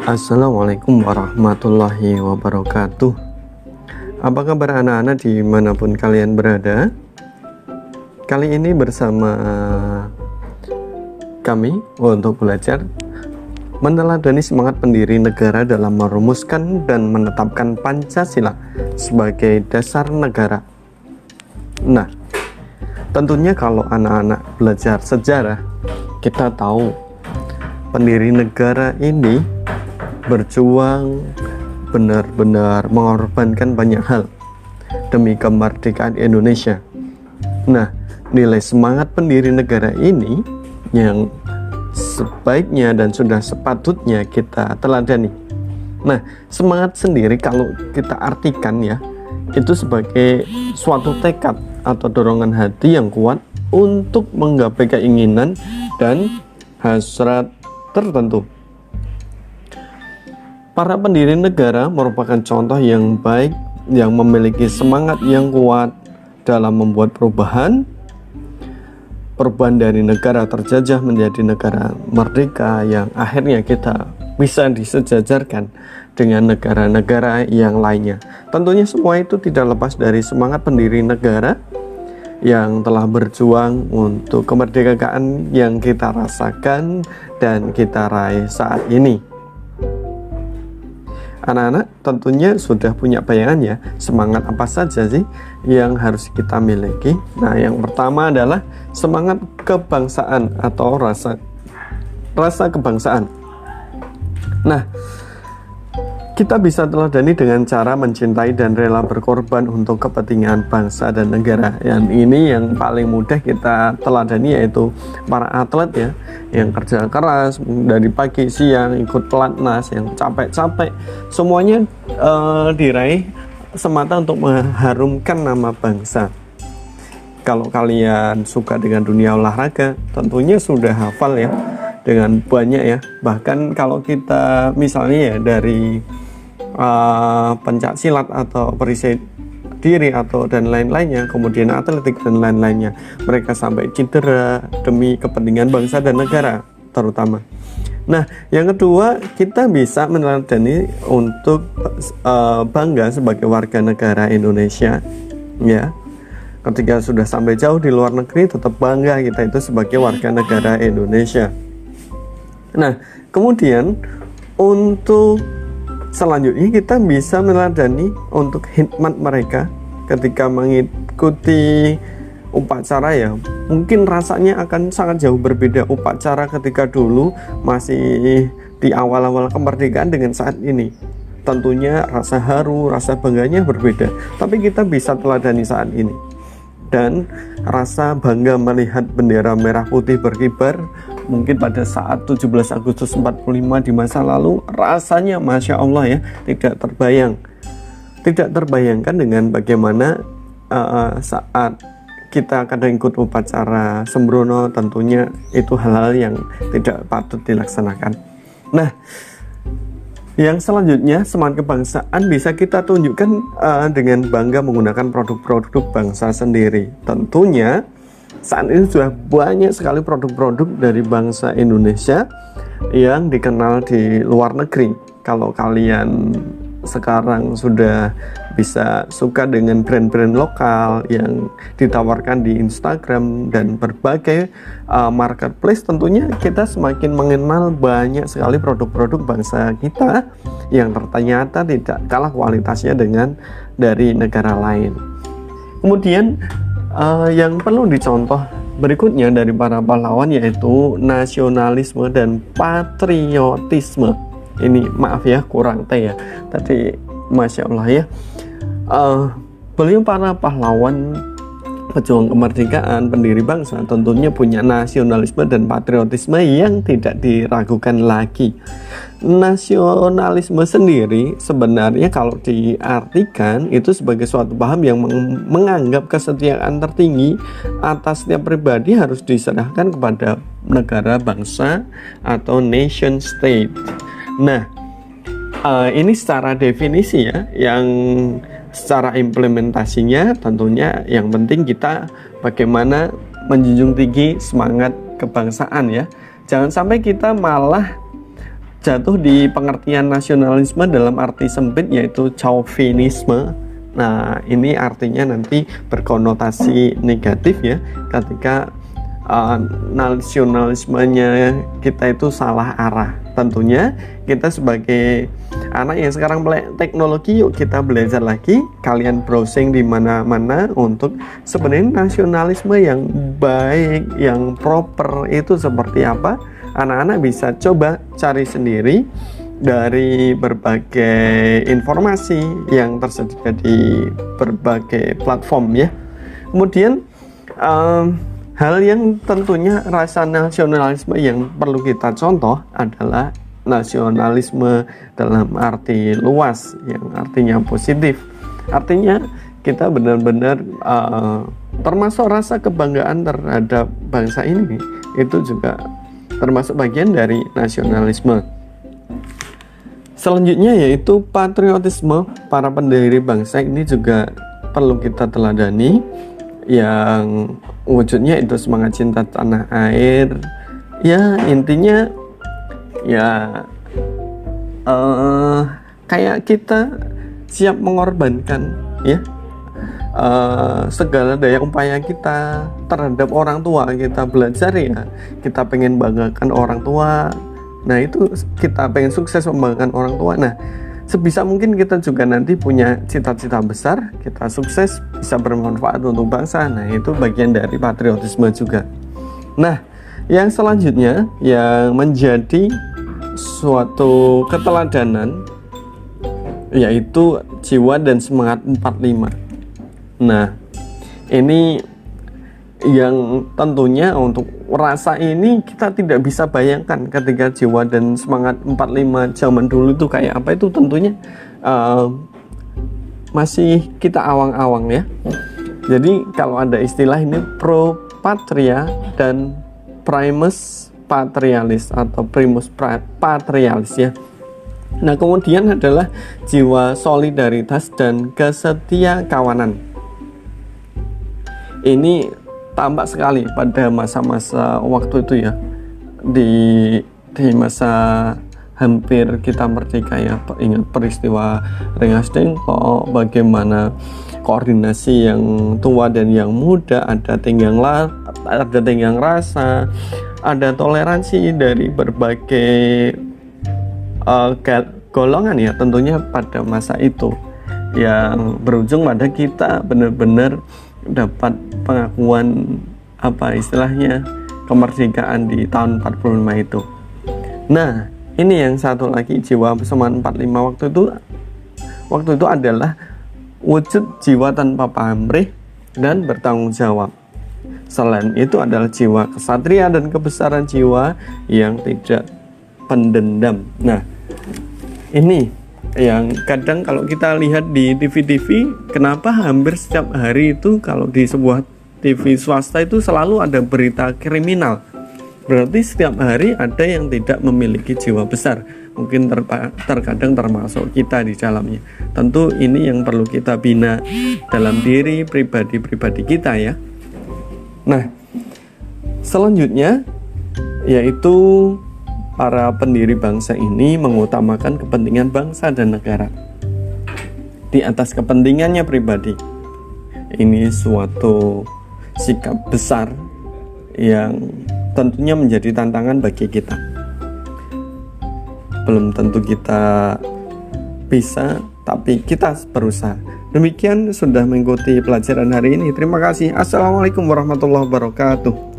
Assalamualaikum warahmatullahi wabarakatuh. Apa kabar anak-anak dimanapun kalian berada? Kali ini bersama kami untuk belajar meneladani semangat pendiri negara dalam merumuskan dan menetapkan Pancasila sebagai dasar negara. Nah, tentunya kalau anak-anak belajar sejarah, kita tahu pendiri negara ini berjuang benar-benar mengorbankan banyak hal demi kemerdekaan Indonesia. Nah, nilai semangat pendiri negara ini yang sebaiknya dan sudah sepatutnya kita teladani. Nah, semangat sendiri kalau kita artikan ya, itu sebagai suatu tekad atau dorongan hati yang kuat untuk menggapai keinginan dan hasrat tertentu. Para pendiri negara merupakan contoh yang baik yang memiliki semangat yang kuat dalam membuat perubahan dari negara terjajah menjadi negara merdeka yang akhirnya kita bisa disejajarkan dengan negara-negara yang lainnya. Tentunya semua itu tidak lepas dari semangat pendiri negara yang telah berjuang untuk kemerdekaan yang kita rasakan dan kita raih saat ini. Anak-anak tentunya sudah punya bayangan ya, semangat apa saja sih yang harus kita miliki. Nah, yang pertama adalah semangat kebangsaan atau rasa kebangsaan. Nah, kita bisa teladani dengan cara mencintai dan rela berkorban untuk kepentingan bangsa dan negara. Yang ini yang paling mudah kita teladani yaitu para atlet ya, yang kerja keras dari pagi siang ikut pelatnas, yang capek-capek, semuanya diraih semata untuk mengharumkan nama bangsa. Kalau kalian suka dengan dunia olahraga, tentunya sudah hafal ya dengan banyak ya. Bahkan kalau kita misalnya ya dari pencak silat atau perisai diri atau dan lain-lainnya, kemudian atletik dan lain-lainnya, mereka sampai cedera demi kepentingan bangsa dan negara terutama. Nah, yang kedua, kita bisa meneladani untuk bangga sebagai warga negara Indonesia ya. Ketika sudah sampai jauh di luar negeri, tetap bangga kita itu sebagai warga negara Indonesia. Nah, kemudian untuk selanjutnya kita bisa meneladani untuk hikmat mereka ketika mengikuti upacara ya. Mungkin rasanya akan sangat jauh berbeda upacara ketika dulu masih di awal-awal kemerdekaan dengan saat ini. Tentunya rasa haru, rasa bangganya berbeda, tapi kita bisa teladani saat ini. Dan rasa bangga melihat bendera merah putih berkibar mungkin pada saat 17 Agustus 45 di masa lalu, rasanya Masya Allah ya, tidak terbayangkan dengan bagaimana saat kita kadang ikut upacara sembrono. Tentunya itu hal-hal yang tidak patut dilaksanakan. Nah, yang selanjutnya, semangat kebangsaan bisa kita tunjukkan dengan bangga menggunakan produk-produk bangsa sendiri. Tentunya saat ini sudah banyak sekali produk-produk dari bangsa Indonesia yang dikenal di luar negeri. Kalau kalian sekarang sudah bisa suka dengan brand-brand lokal yang ditawarkan di Instagram dan berbagai marketplace, tentunya kita semakin mengenal banyak sekali produk-produk bangsa kita yang ternyata tidak kalah kualitasnya dengan dari negara lain. Kemudian yang perlu dicontoh berikutnya dari para pahlawan yaitu nasionalisme dan patriotisme. Ini maaf ya, kurang teh ya tadi, Masya Allah ya. Beliau para pahlawan pejuang kemerdekaan, pendiri bangsa, tentunya punya nasionalisme dan patriotisme yang tidak diragukan lagi. Nasionalisme sendiri sebenarnya kalau diartikan itu sebagai suatu paham yang menganggap kesetiaan tertinggi atas setiap pribadi harus diserahkan kepada negara bangsa atau nation state. Nah, ini secara definisi ya, yang secara implementasinya tentunya yang penting kita bagaimana menjunjung tinggi semangat kebangsaan ya. Jangan sampai kita malah jatuh di pengertian nasionalisme dalam arti sempit, yaitu chauvinisme. Nah, ini artinya nanti berkonotasi negatif ya, ketika nasionalismenya kita itu salah arah. Tentunya kita sebagai anak yang sekarang melek teknologi, yuk kita belajar lagi, kalian browsing di mana-mana untuk sebenarnya nasionalisme yang baik, yang proper itu seperti apa. Anak-anak bisa coba cari sendiri dari berbagai informasi yang tersedia di berbagai platform ya. Kemudian hal yang tentunya rasa nasionalisme yang perlu kita contoh adalah nasionalisme dalam arti luas, yang artinya positif. Artinya kita benar-benar termasuk rasa kebanggaan terhadap bangsa ini, itu juga termasuk bagian dari nasionalisme. Selanjutnya yaitu patriotisme. Para pendiri bangsa ini juga perlu kita teladani, yang wujudnya itu semangat cinta tanah air ya, intinya ya kayak kita siap mengorbankan ya segala daya upaya kita terhadap orang tua. Kita belajar ya, kita pengen banggakan orang tua. Nah, itu kita pengen sukses membanggakan orang tua. Nah, sebisa mungkin kita juga nanti punya cita-cita besar, kita sukses, bisa bermanfaat untuk bangsa. Nah, itu bagian dari patriotisme juga. Nah, yang selanjutnya yang menjadi suatu keteladanan yaitu jiwa dan semangat 45. Nah, ini yang tentunya untuk rasa ini kita tidak bisa bayangkan ketika jiwa dan semangat 45 zaman dulu itu kayak apa. Itu tentunya masih kita awang-awang ya. Jadi kalau ada istilah ini pro patria dan primus patrialis atau primus patrialis ya. Nah, kemudian adalah jiwa solidaritas dan kesetia kawanan. Ini tampak sekali pada masa-masa waktu itu ya, di masa hampir kita merdeka ya. Ingat peristiwa Rengas Dengklok, bagaimana koordinasi yang tua dan yang muda, ada tenggang rasa, ada toleransi dari berbagai golongan ya, tentunya pada masa itu, yang berujung pada kita benar-benar dapat pengakuan apa istilahnya kemerdekaan di tahun 45 itu. Nah, ini yang satu lagi, jiwa semangat 45 waktu itu adalah wujud jiwa tanpa pamrih dan bertanggung jawab. Selain itu adalah jiwa kesatria dan kebesaran jiwa yang tidak pendendam. Nah, ini yang kadang kalau kita lihat di TV-TV, kenapa hampir setiap hari itu kalau di sebuah TV swasta itu selalu ada berita kriminal. Berarti setiap hari ada yang tidak memiliki jiwa besar. Mungkin terkadang termasuk kita di dalamnya. Tentu ini yang perlu kita bina dalam diri pribadi-pribadi kita ya. Nah, selanjutnya yaitu para pendiri bangsa ini mengutamakan kepentingan bangsa dan negara di atas kepentingannya pribadi. Ini suatu sikap besar yang tentunya menjadi tantangan bagi kita. Belum tentu kita bisa, tapi kita berusaha. Demikian sudah mengikuti pelajaran hari ini. Terima kasih. Assalamualaikum warahmatullahi wabarakatuh.